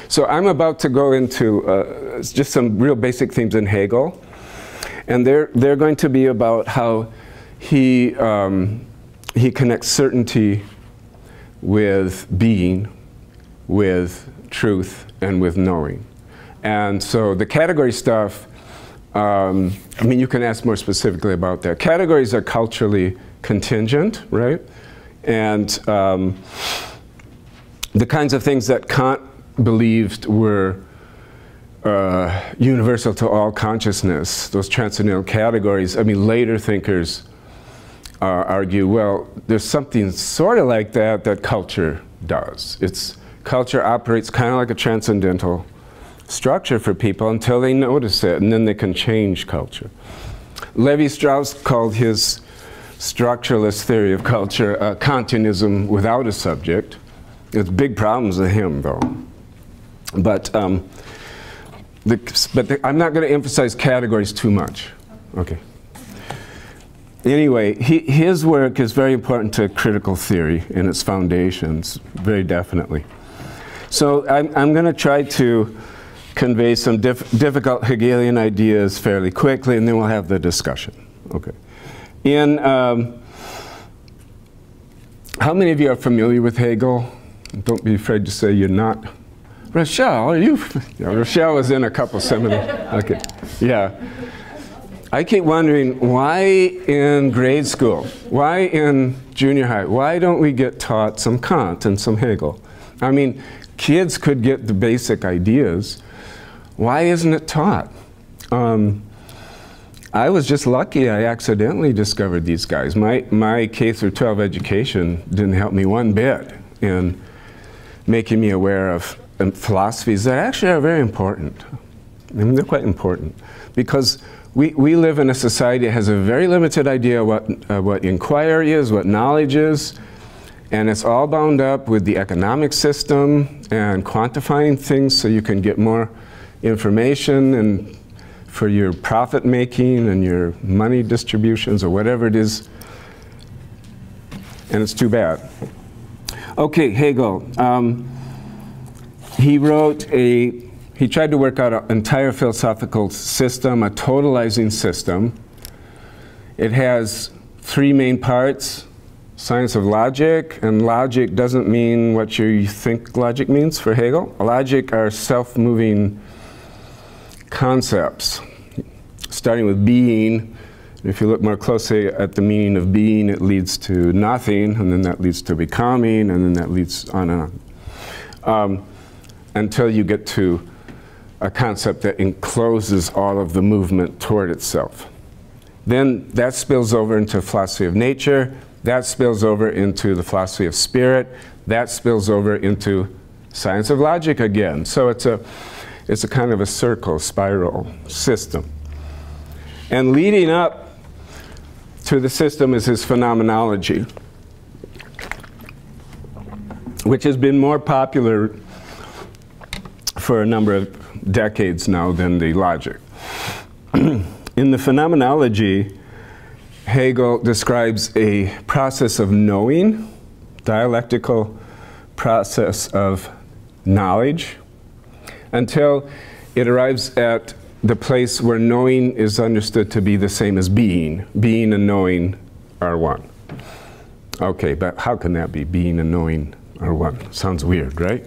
So I'm about to go into just some real basic themes in Hegel. And they're going to be about how he connects certainty with being, with truth, and with knowing. And so the category stuff, I mean, you can ask more specifically about that. Categories are culturally contingent, right? And the kinds of things that Kant believed were universal to all consciousness, those transcendental categories, I mean, later thinkers argue, well, there's something sort of like that that culture does. Culture operates kind of like a transcendental structure for people until they notice it, and then they can change culture. Levi-Strauss called his structuralist theory of culture Kantianism without a subject. There's big problems with him, though. But I'm not going to emphasize categories too much. Okay. Anyway, his work is very important to critical theory and its foundations, very definitely. So I'm going to try to convey some difficult Hegelian ideas fairly quickly, and then we'll have the discussion. Okay. How many of you are familiar with Hegel? Don't be afraid to say you're not. Rochelle, are you? Yeah, Rochelle was in a couple seminars. Okay, yeah. I keep wondering, why in grade school, why in junior high, why don't we get taught some Kant and some Hegel? I mean, kids could get the basic ideas. Why isn't it taught? I was just lucky I accidentally discovered these guys. My K through 12 education didn't help me one bit in making me aware of philosophies that actually are very important. I mean, they're quite important because we live in a society that has a very limited idea what inquiry is, what knowledge is, and it's all bound up with the economic system and quantifying things so you can get more information and for your profit making and your money distributions or whatever it is, and it's too bad. Okay, Hegel. He tried to work out an entire philosophical system, a totalizing system. It has three main parts: science of logic, and logic doesn't mean what you think logic means for Hegel. Logic are self-moving concepts, starting with being. If you look more closely at the meaning of being, it leads to nothing, and then that leads to becoming, and then that leads on and on. Until you get to a concept that encloses all of the movement toward itself. Then that spills over into philosophy of nature, that spills over into the philosophy of spirit, that spills over into science of logic again. So it's a kind of a circle, spiral system. And leading up to the system is his phenomenology, which has been more popular for a number of decades now than the logic. In the phenomenology, Hegel describes a process of knowing, dialectical process of knowledge, until it arrives at the place where knowing is understood to be the same as being. Being and knowing are one. Okay, but how can that be? Being and knowing are one. Sounds weird, right?